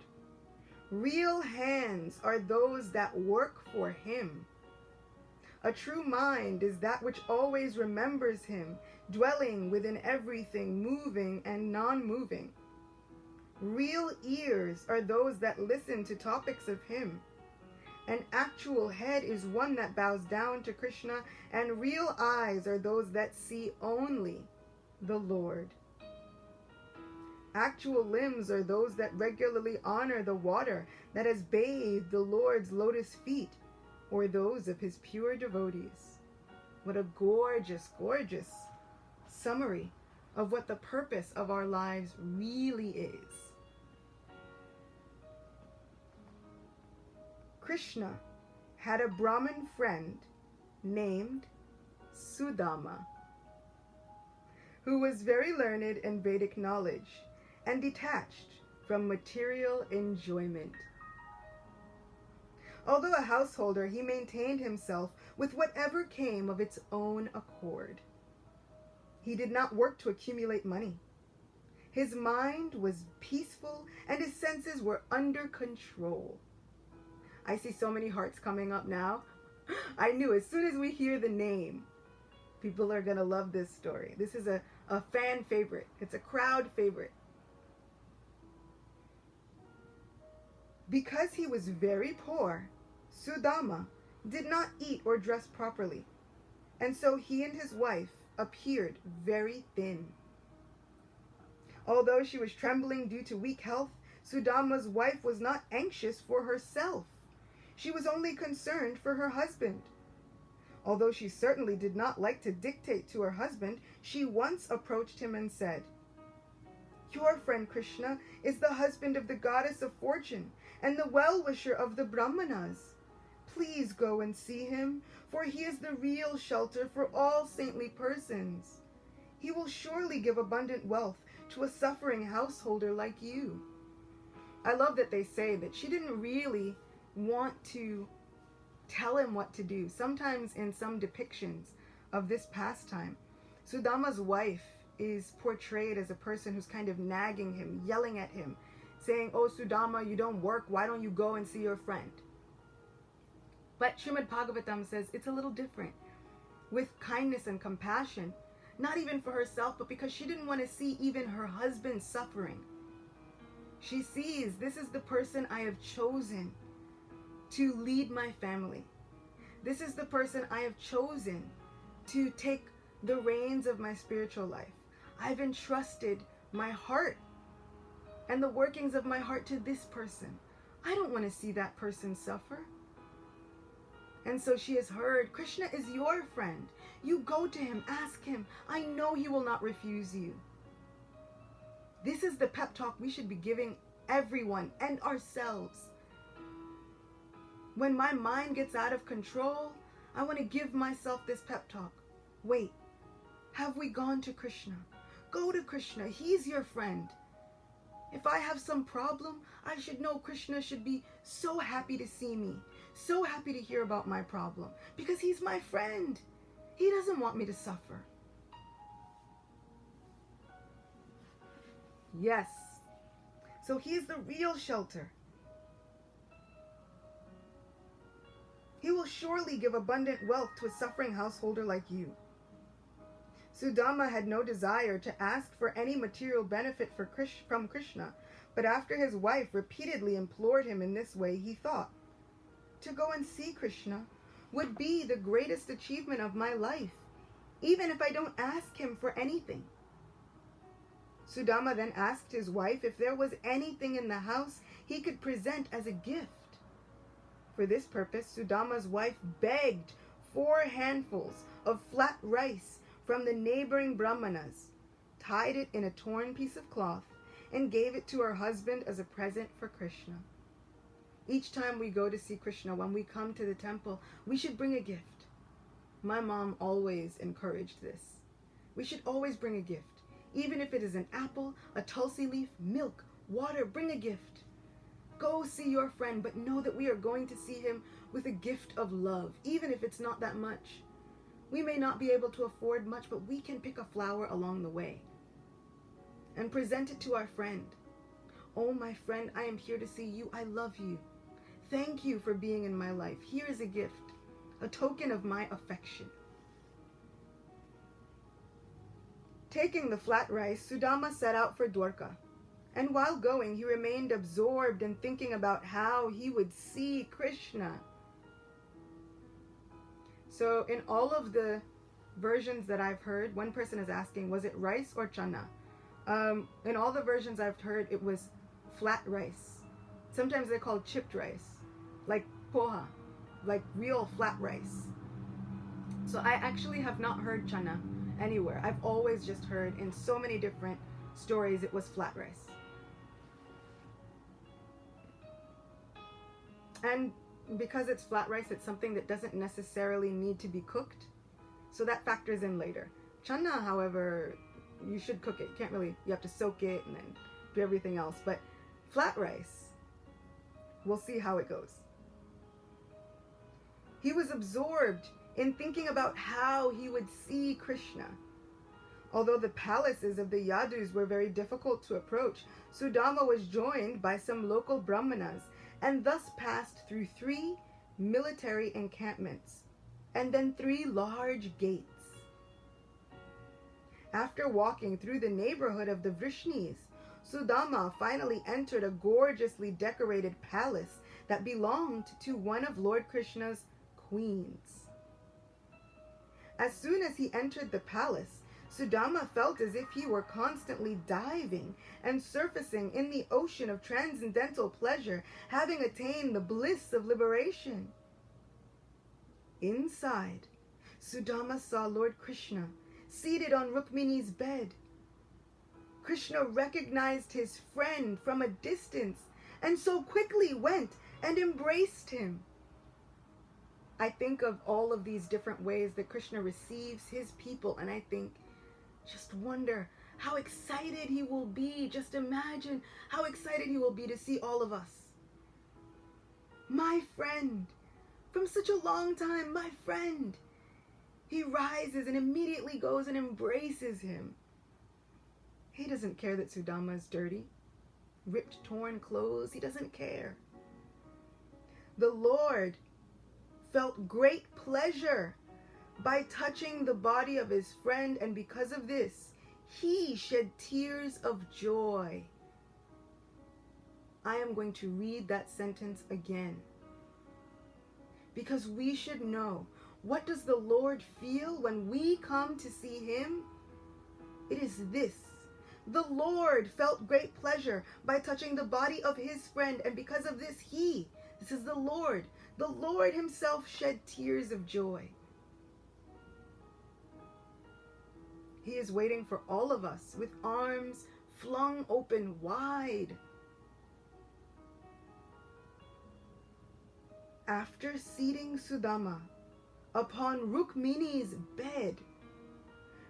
[SPEAKER 1] Real hands are those that work for him. A true mind is that which always remembers him, dwelling within everything, moving and non-moving. Real ears are those that listen to topics of him. An actual head is one that bows down to Krishna, and real eyes are those that see only the Lord. Actual limbs are those that regularly honor the water that has bathed the Lord's lotus feet, or those of his pure devotees. What a gorgeous, gorgeous summary of what the purpose of our lives really is. Krishna had a Brahmin friend named Sudama, who was very learned in Vedic knowledge and detached from material enjoyment. Although a householder, he maintained himself with whatever came of its own accord. He did not work to accumulate money. His mind was peaceful and his senses were under control. I see so many hearts coming up now. I knew as soon as we hear the name, people are going to love this story. This is a fan favorite. It's a crowd favorite. Because he was very poor, Sudama did not eat or dress properly, and so he and his wife appeared very thin. Although she was trembling due to weak health, Sudama's wife was not anxious for herself. She was only concerned for her husband. Although she certainly did not like to dictate to her husband, she once approached him and said, "Your friend Krishna is the husband of the goddess of fortune and the well-wisher of the Brahmanas. Please go and see him, for he is the real shelter for all saintly persons. He will surely give abundant wealth to a suffering householder like you." I love that they say that she didn't really want to tell him what to do. Sometimes in some depictions of this pastime, Sudama's wife is portrayed as a person who's kind of nagging him, yelling at him, saying, "Oh, Sudama, you don't work. Why don't you go and see your friend?" But Srimad Bhagavatam says it's a little different. With kindness and compassion, not even for herself, but because she didn't want to see even her husband suffering. She sees, this is the person I have chosen to lead my family. This is the person I have chosen to take the reins of my spiritual life. I've entrusted my heart and the workings of my heart to this person. I don't want to see that person suffer. And so she has heard, Krishna is your friend. You go to him, ask him. I know he will not refuse you. This is the pep talk we should be giving everyone and ourselves. When my mind gets out of control, I want to give myself this pep talk. Wait, have we gone to Krishna? Go to Krishna. He's your friend. If I have some problem, I should know Krishna should be so happy to see me, so happy to hear about my problem, because he's my friend. He doesn't want me to suffer. Yes. So he's the real shelter. He will surely give abundant wealth to a suffering householder like you. Sudama had no desire to ask for any material benefit from Krishna, but after his wife repeatedly implored him in this way, he thought, to go and see Krishna would be the greatest achievement of my life, even if I don't ask him for anything. Sudama then asked his wife if there was anything in the house he could present as a gift. For this purpose, Sudama's wife begged 4 handfuls of flat rice from the neighboring Brahmanas, tied it in a torn piece of cloth, and gave it to her husband as a present for Krishna. Each time we go to see Krishna, when we come to the temple, we should bring a gift. My mom always encouraged this. We should always bring a gift. Even if it is an apple, a tulsi leaf, milk, water, bring a gift. Go see your friend, but know that we are going to see him with a gift of love, even if it's not that much. We may not be able to afford much, but we can pick a flower along the way and present it to our friend. Oh, my friend, I am here to see you. I love you. Thank you for being in my life. Here is a gift, a token of my affection. Taking the flat rice, Sudama set out for Dwarka. And while going, he remained absorbed in thinking about how he would see Krishna. So in all of the versions that I've heard, one person is asking, was it rice or chana? In all the versions I've heard, it was flat rice. Sometimes they're called chipped rice, like poha, like real flat rice. So I actually have not heard chana anywhere. I've always just heard in so many different stories it was flat rice. And because it's flat rice, it's something that doesn't necessarily need to be cooked. So that factors in later. Chana, however, you should cook it. You have to soak it and then do everything else. But flat rice, we'll see how it goes. He was absorbed in thinking about how he would see Krishna. Although the palaces of the Yadus were very difficult to approach, Sudama was joined by some local Brahmanas and thus passed through 3 military encampments and then 3 large gates. After walking through the neighborhood of the Vrishnis, Sudama finally entered a gorgeously decorated palace that belonged to one of Lord Krishna's queens. As soon as he entered the palace, Sudama felt as if he were constantly diving and surfacing in the ocean of transcendental pleasure, having attained the bliss of liberation. Inside, Sudama saw Lord Krishna seated on Rukmini's bed. Krishna recognized his friend from a distance and so quickly went and embraced him. I think of all of these different ways that Krishna receives his people, and I think, just wonder how excited he will be. Just imagine how excited he will be to see all of us. My friend, from such a long time, my friend. He rises and immediately goes and embraces him. He doesn't care that Sudama is dirty, ripped, torn clothes. He doesn't care. The Lord felt great pleasure by touching the body of his friend, and because of this, he shed tears of joy. I am going to read that sentence again, because we should know, what does the Lord feel when we come to see him? It is this. The Lord felt great pleasure by touching the body of his friend, and because of this, this is the Lord himself shed tears of joy. He is waiting for all of us with arms flung open wide. After seating Sudama upon Rukmini's bed,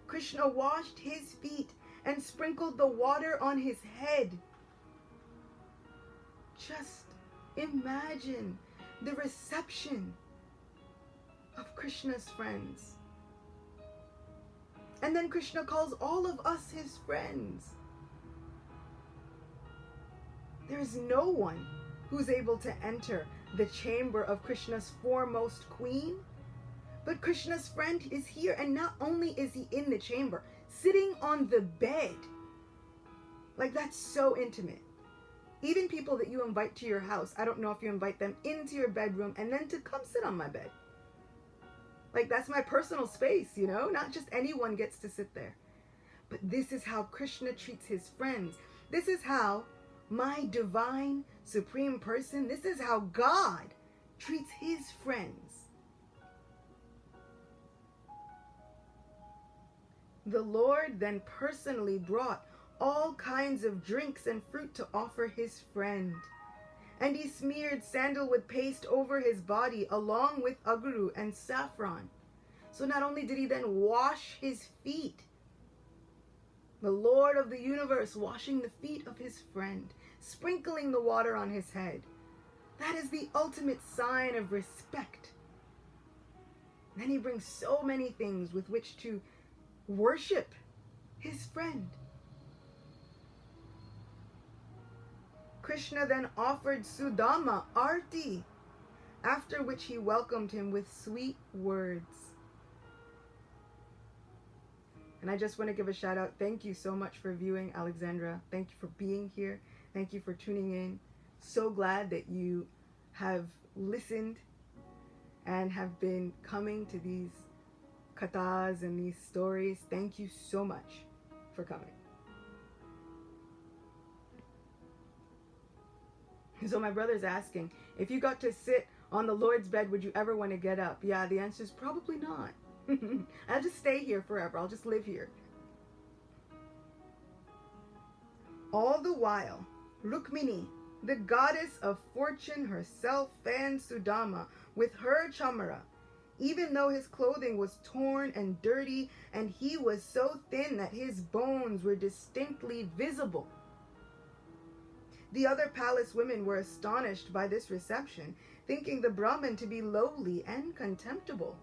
[SPEAKER 1] Krishna washed his feet and sprinkled the water on his head. Just imagine the reception of Krishna's friends. And then Krishna calls all of us his friends. There is no one who's able to enter the chamber of Krishna's foremost queen, but Krishna's friend is here, and not only is he in the chamber, sitting on the bed. Like, that's so intimate. Even people that you invite to your house, I don't know if you invite them into your bedroom and then to come sit on my bed. Like, that's my personal space, you know? Not just anyone gets to sit there. But this is how Krishna treats his friends. This is how my divine supreme person, this is how God treats his friends. The Lord then personally brought all kinds of drinks and fruit to offer his friend. And he smeared sandalwood paste over his body along with aguru and saffron. So not only did he then wash his feet, the Lord of the universe washing the feet of his friend, sprinkling the water on his head. That is the ultimate sign of respect. Then he brings so many things with which to worship his friend. Krishna then offered Sudama arti, after which he welcomed him with sweet words. And I just want to give a shout out. Thank you so much for viewing, Alexandra. Thank you for being here. Thank you for tuning in. So glad that you have listened and have been coming to these kathas and these stories. Thank you so much for coming. So my brother's asking, if you got to sit on the Lord's bed, would you ever want to get up? Yeah, the answer is probably not. I'll just stay here forever. I'll just live here. All the while, Rukmini, the goddess of fortune herself, fanned Sudama with her chamara, even though his clothing was torn and dirty, and he was so thin that his bones were distinctly visible. The other palace women were astonished by this reception, thinking the Brahmin to be lowly and contemptible.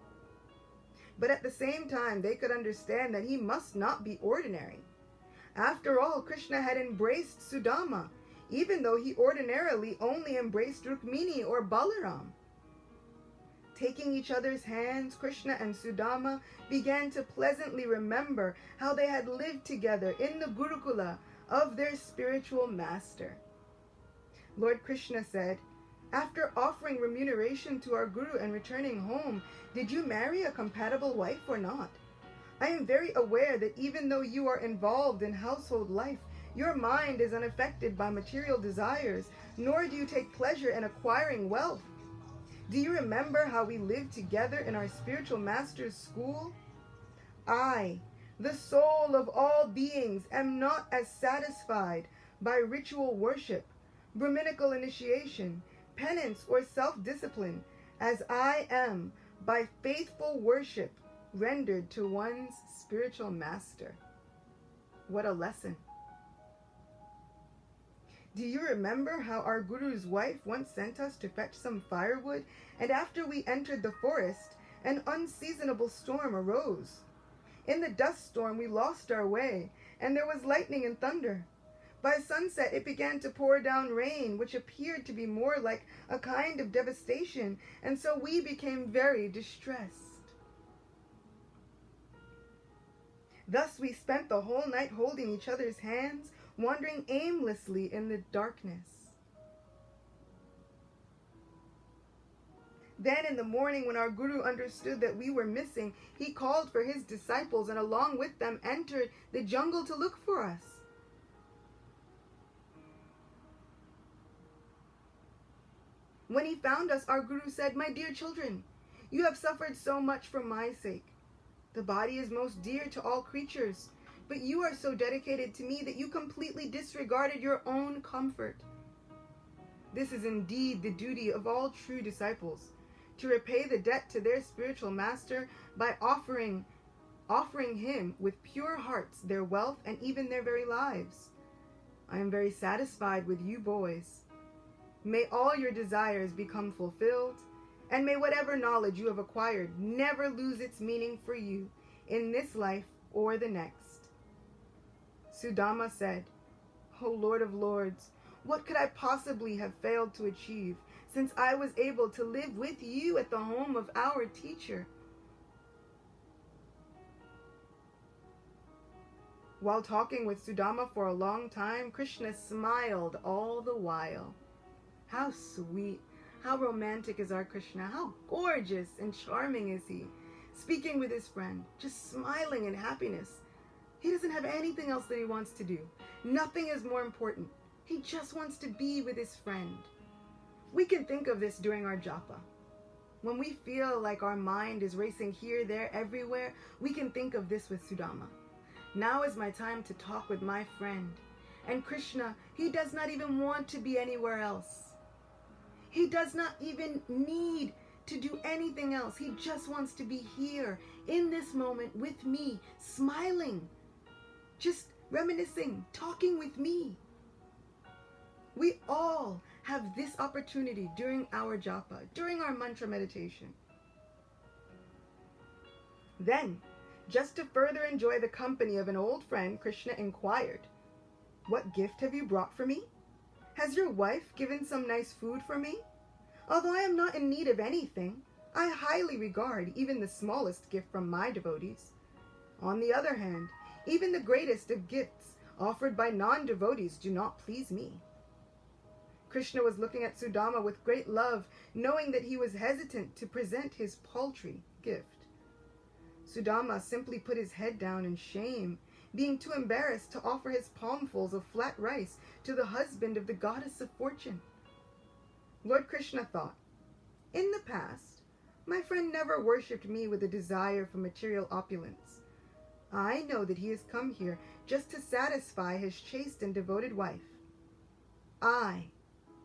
[SPEAKER 1] But at the same time, they could understand that he must not be ordinary. After all, Krishna had embraced Sudama, even though he ordinarily only embraced Rukmini or Balaram. Taking each other's hands, Krishna and Sudama began to pleasantly remember how they had lived together in the Gurukula of their spiritual master. Lord Krishna said, "After offering remuneration to our Guru and returning home, did you marry a compatible wife or not? I am very aware that even though you are involved in household life, your mind is unaffected by material desires, nor do you take pleasure in acquiring wealth. Do you remember how we lived together in our spiritual master's school? I, the soul of all beings, am not as satisfied by ritual worship, Brahminical initiation, penance, or self-discipline as I am by faithful worship rendered to one's spiritual master." What a lesson. Do you remember how our Guru's wife once sent us to fetch some firewood, and after we entered the forest, an unseasonable storm arose? In the dust storm we lost our way, and there was lightning and thunder. By sunset it began to pour down rain, which appeared to be more like a kind of devastation, and so we became very distressed. Thus we spent the whole night holding each other's hands, wandering aimlessly in the darkness. Then in the morning, when our Guru understood that we were missing, he called for his disciples and along with them entered the jungle to look for us. When he found us, our Guru said, "My dear children, you have suffered so much for my sake. The body is most dear to all creatures, but you are so dedicated to me that you completely disregarded your own comfort. This is indeed the duty of all true disciples, to repay the debt to their spiritual master by offering him with pure hearts their wealth and even their very lives. I am very satisfied with you boys. May all your desires become fulfilled, and may whatever knowledge you have acquired never lose its meaning for you in this life or the next." Sudama said, "O Lord of Lords, what could I possibly have failed to achieve, since I was able to live with you at the home of our teacher?" While talking with Sudama for a long time, Krishna smiled all the while. How sweet, how romantic is our Krishna, how gorgeous and charming is he, speaking with his friend, just smiling in happiness. He doesn't have anything else that he wants to do. Nothing is more important. He just wants to be with his friend. We can think of this during our japa. When we feel like our mind is racing here, there, everywhere, we can think of this with Sudama. Now is my time to talk with my friend. And Krishna, he does not even want to be anywhere else. He does not even need to do anything else. He just wants to be here in this moment with me, smiling, just reminiscing, talking with me. We all have this opportunity during our japa, during our mantra meditation. Then, just to further enjoy the company of an old friend, Krishna inquired, "What gift have you brought for me? Has your wife given some nice food for me? Although I am not in need of anything, I highly regard even the smallest gift from my devotees. On the other hand, even the greatest of gifts offered by non-devotees do not please me." Krishna was looking at Sudama with great love, knowing that he was hesitant to present his paltry gift. Sudama simply put his head down in shame, being too embarrassed to offer his palmfuls of flat rice to the husband of the goddess of fortune. Lord Krishna thought, "In the past, my friend never worshipped me with a desire for material opulence. I know that he has come here just to satisfy his chaste and devoted wife. I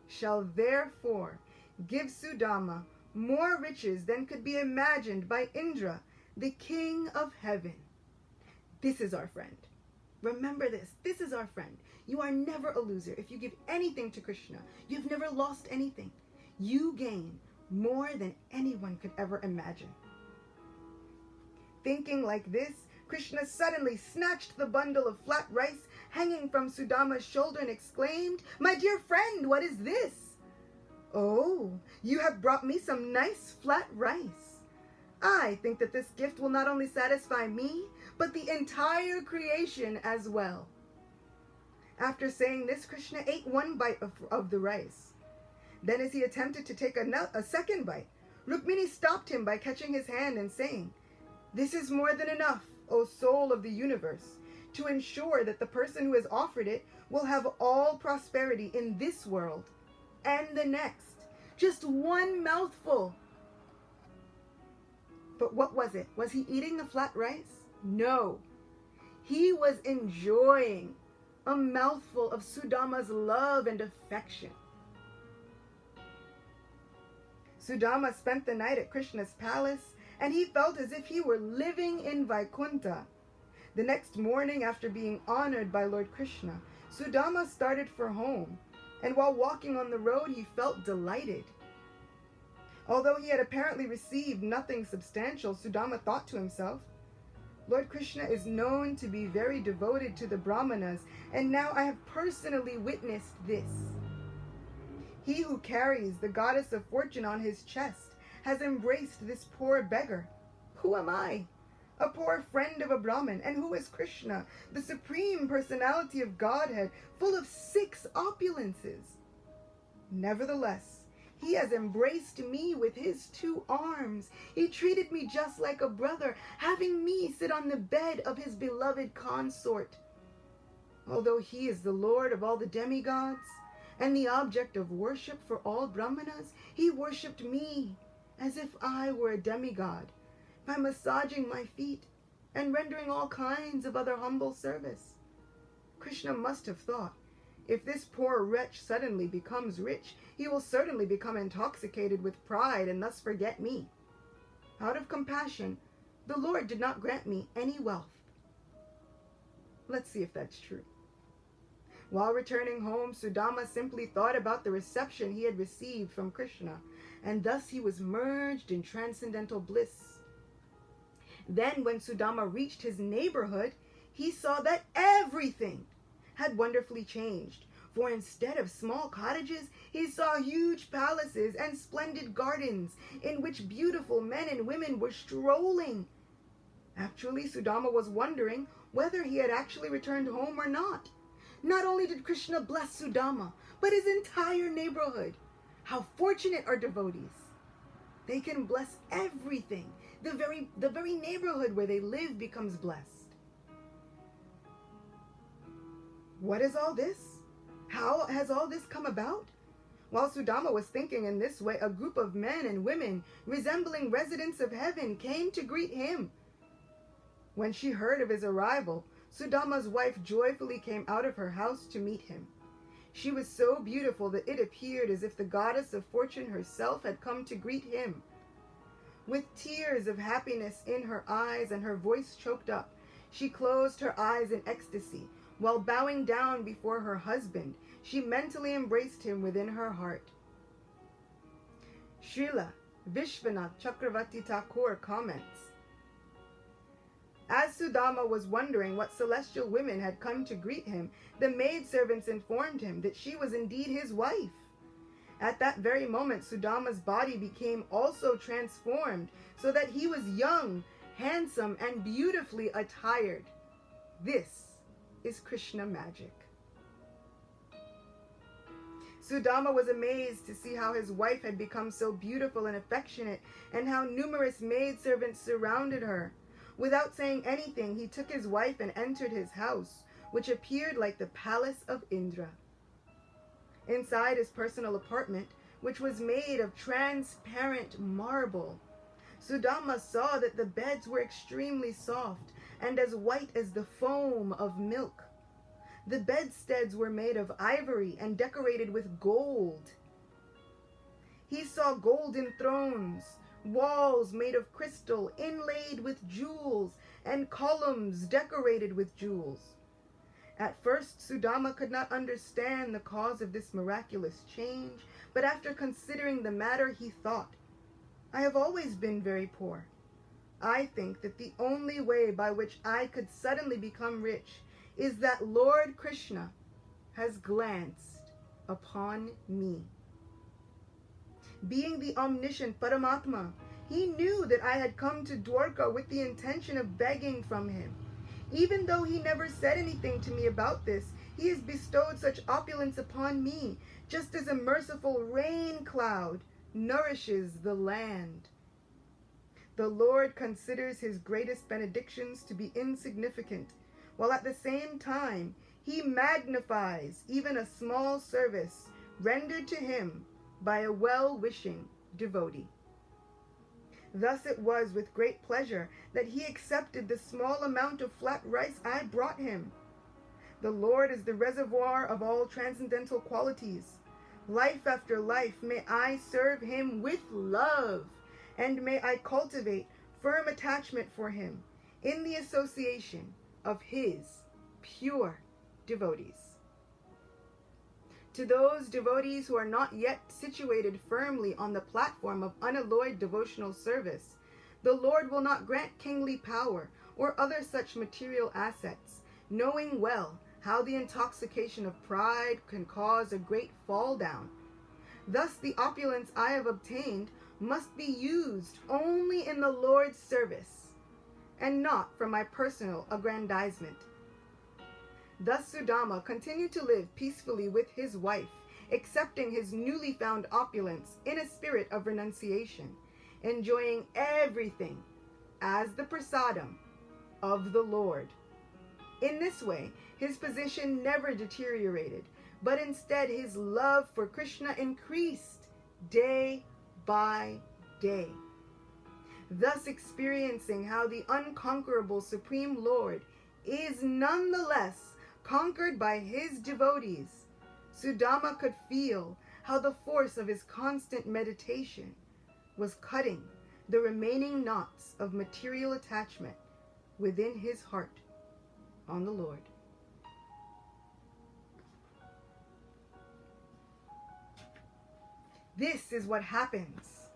[SPEAKER 1] shall therefore give Sudama more riches than could be imagined by Indira, the king of heaven." This is our friend. Remember this. This is our friend. You are never a loser. If you give anything to Krishna, you've never lost anything. You gain more than anyone could ever imagine. Thinking like this, Krishna suddenly snatched the bundle of flat rice hanging from Sudama's shoulder and exclaimed, "My dear friend, what is this?" "Oh, you have brought me some nice flat rice. I think that this gift will not only satisfy me, but the entire creation as well." After saying this, Krishna ate one bite of the rice. Then as he attempted to take a second bite, Rukmini stopped him by catching his hand and saying, "This is more than enough, O soul of the universe, to ensure that the person who has offered it will have all prosperity in this world and the next. Just one mouthful." But what was it? Was he eating the flat rice? No. He was enjoying a mouthful of Sudama's love and affection. Sudama spent the night at Krishna's palace, and he felt as if he were living in Vaikuntha. The next morning, after being honored by Lord Krishna, Sudama started for home. and while walking on the road he felt delighted. Although he had apparently received nothing substantial, Sudama thought to himself, Lord Krishna is known to be very devoted to the Brahmanas, and now I have personally witnessed this. He who carries the goddess of fortune on his chest has embraced this poor beggar. Who am I? A poor friend of a Brahmin. And who is Krishna, the supreme personality of Godhead, full of 6 opulences? Nevertheless, he has embraced me with his 2 arms. He treated me just like a brother, having me sit on the bed of his beloved consort. Although he is the Lord of all the demigods and the object of worship for all Brahmanas, he worshipped me as if I were a demigod, by massaging my feet and rendering all kinds of other humble service. Krishna must have thought, if this poor wretch suddenly becomes rich, he will certainly become intoxicated with pride and thus forget me. Out of compassion, the Lord did not grant me any wealth. Let's see if that's true. While returning home, Sudama simply thought about the reception he had received from Krishna, and thus he was merged in transcendental bliss. Then, when Sudama reached his neighborhood, he saw that everything had wonderfully changed. For instead of small cottages, he saw huge palaces and splendid gardens in which beautiful men and women were strolling. Actually, Sudama was wondering whether he had actually returned home or not. Not only did Krishna bless Sudama, but his entire neighborhood. How fortunate are devotees. They can bless everything. The very neighborhood where they live becomes blessed. What is all this? How has all this come about? While Sudama was thinking in this way, a group of men and women resembling residents of heaven came to greet him. When she heard of his arrival, Sudama's wife joyfully came out of her house to meet him. She was so beautiful that it appeared as if the goddess of fortune herself had come to greet him. With tears of happiness in her eyes and her voice choked up, she closed her eyes in ecstasy. While bowing down before her husband, she mentally embraced him within her heart. Srila Vishwanath Chakravarti Thakur comments, as Sudama was wondering what celestial women had come to greet him, the maidservants informed him that she was indeed his wife. At that very moment, Sudama's body became also transformed, so that he was young, handsome, and beautifully attired. This is Krishna magic. Sudama was amazed to see how his wife had become so beautiful and affectionate, and how numerous maidservants surrounded her. Without saying anything, he took his wife and entered his house, which appeared like the palace of Indira. Inside his personal apartment, which was made of transparent marble, Sudama saw that the beds were extremely soft and as white as the foam of milk. The bedsteads were made of ivory and decorated with gold. He saw golden thrones, walls made of crystal inlaid with jewels, and columns decorated with jewels. At first, Sudama could not understand the cause of this miraculous change, but after considering the matter, he thought, I have always been very poor. I think that the only way by which I could suddenly become rich is that Lord Krishna has glanced upon me. Being the omniscient Paramatma, he knew that I had come to Dwarka with the intention of begging from him. Even though he never said anything to me about this, he has bestowed such opulence upon me, just as a merciful rain cloud nourishes the land. The Lord considers his greatest benedictions to be insignificant, while at the same time he magnifies even a small service rendered to him by a well-wishing devotee. Thus it was with great pleasure that he accepted the small amount of flat rice I brought him. The Lord is the reservoir of all transcendental qualities. Life after life may I serve him with love, and may I cultivate firm attachment for him in the association of his pure devotees. To those devotees who are not yet situated firmly on the platform of unalloyed devotional service, the Lord will not grant kingly power or other such material assets, knowing well how the intoxication of pride can cause a great fall down. Thus the opulence I have obtained must be used only in the Lord's service, and not for my personal aggrandizement. Thus Sudama continued to live peacefully with his wife, accepting his newly found opulence in a spirit of renunciation, enjoying everything as the prasadam of the Lord. In this way, his position never deteriorated, but instead his love for Krishna increased day by day, thus experiencing how the unconquerable Supreme Lord is nonetheless conquered by his devotees. Sudama could feel how the force of his constant meditation was cutting the remaining knots of material attachment within his heart on the Lord. This is what happens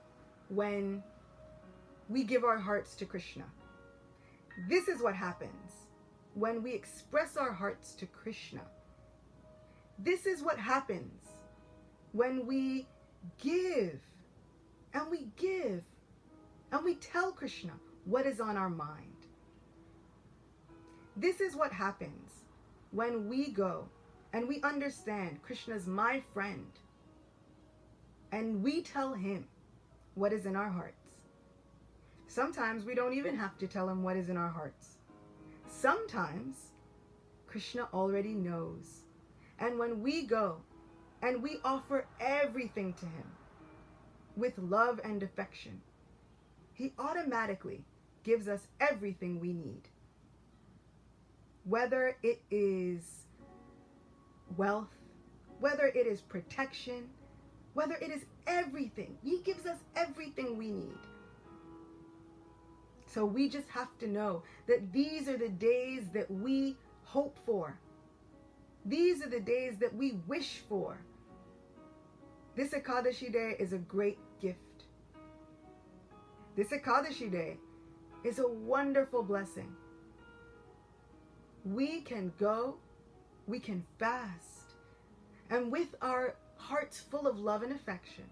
[SPEAKER 1] when we give our hearts to Krishna. This is what happens when we express our hearts to Krishna. This is what happens when we give and we give and we tell Krishna what is on our mind. This is what happens when we go and we understand Krishna's my friend, and we tell him what is in our hearts. Sometimes we don't even have to tell him what is in our hearts. Sometimes Krishna already knows. And when we go and we offer everything to him with love and affection, he automatically gives us everything we need. Whether it is wealth, whether it is protection, whether it is everything, he gives us everything we need. So we just have to know that these are the days that we hope for. These are the days that we wish for. This Ekadashi day is a great gift. This Ekadashi day is a wonderful blessing. We can go, we can fast, and with our hearts full of love and affection,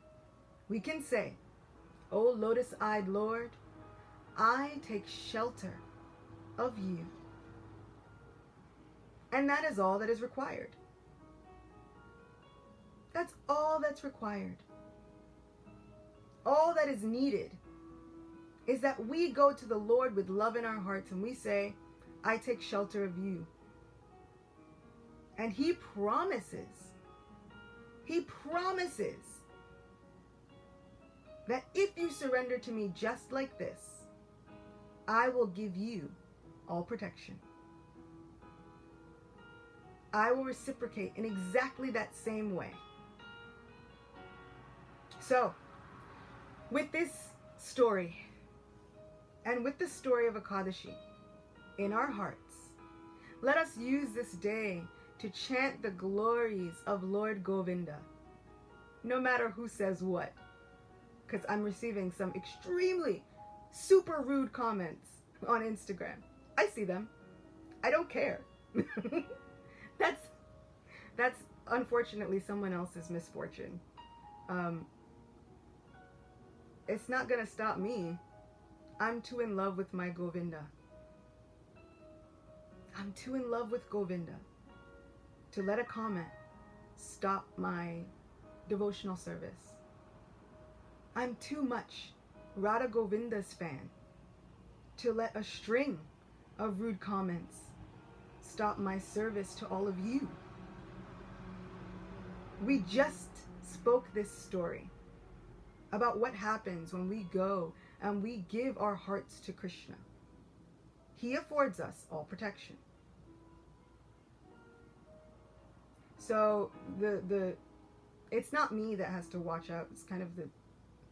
[SPEAKER 1] we can say, "O lotus-eyed Lord, I take shelter of you." And that is all that is required. That's all that's required. All that is needed is that we go to the Lord with love in our hearts and we say, "I take shelter of you." And he promises that if you surrender to me just like this, I will give you all protection. I will reciprocate in exactly that same way. So, with this story, and with the story of Ekadashi in our hearts, let us use this day to chant the glories of Lord Govinda, no matter who says what. Because I'm receiving some extremely super rude comments on Instagram. I see them. I don't care. That's unfortunately someone else's misfortune. It's not gonna stop me. I'm too in love with my Govinda. I'm too in love with Govinda to let a comment stop my devotional service. I'm too much Radha Govinda's fan to let a string of rude comments stop my service to all of you. We just spoke this story about what happens when we go and we give our hearts to Krishna. He affords us all protection. So it's not me that has to watch out. It's kind of the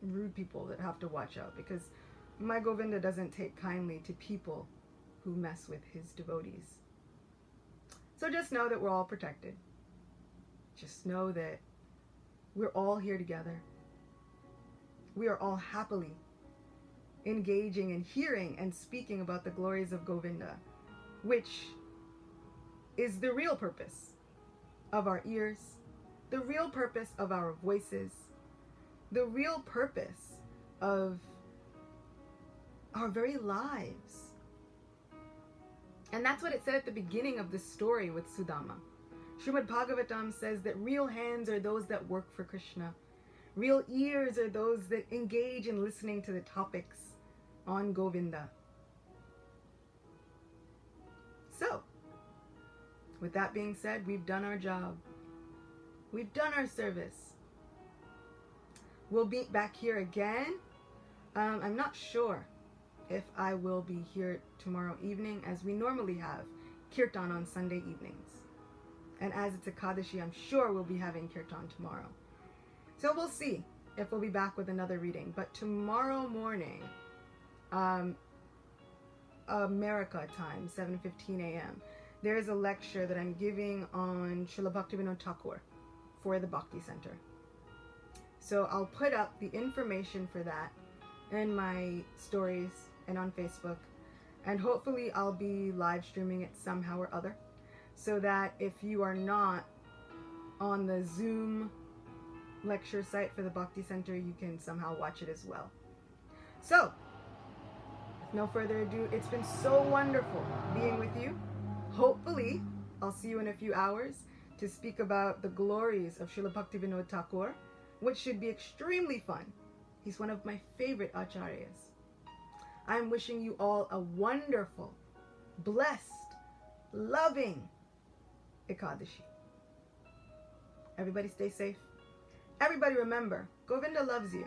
[SPEAKER 1] rude people that have to watch out, because my Govinda doesn't take kindly to people who mess with his devotees. So just know that we're all protected. just know that we're all here together. We are all happily engaging and hearing and speaking about the glories of Govinda, which is the real purpose of our ears, the real purpose of our voices, the real purpose of our very lives. And that's what it said at the beginning of the story with Sudama. Srimad Bhagavatam says that real hands are those that work for Krishna. Real ears are those that engage in listening to the topics on Govinda. So, with that being said, we've done our job. We've done our service. We'll be back here again. I'm not sure if I will be here tomorrow evening, as we normally have Kirtan on Sunday evenings. And as it's Ekadashi, I'm sure we'll be having Kirtan tomorrow. So we'll see if we'll be back with another reading. But tomorrow morning, America time, 7:15 a.m., there is a lecture that I'm giving on Srila Bhaktivinoda Thakur for the Bhakti Center. So I'll put up the information for that in my stories and on Facebook. And hopefully I'll be live streaming it somehow or other, so that if you are not on the Zoom lecture site for the Bhakti Center, you can somehow watch it as well. So, with no further ado, it's been so wonderful being with you. Hopefully, I'll see you in a few hours to speak about the glories of Srila Bhaktivinoda Thakur, which should be extremely fun. He's one of my favorite acharyas. I'm wishing you all a wonderful, blessed, loving Ekadashi. Everybody stay safe. Everybody remember, Govinda loves you.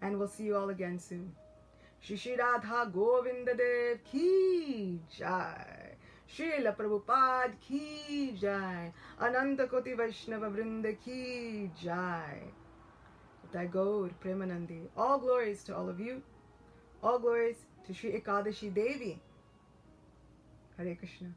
[SPEAKER 1] And we'll see you all again soon. Shri Sri Radhe Govinda Dev Ki Jai. Srila Prabhupada Ki Jai. Ananta Koti Vaishnava Vrinda Ki Jai. Jai Gaur Premanandi. All glories to all of you. All glories to Sri Ekadashi Devi. Hare Krishna.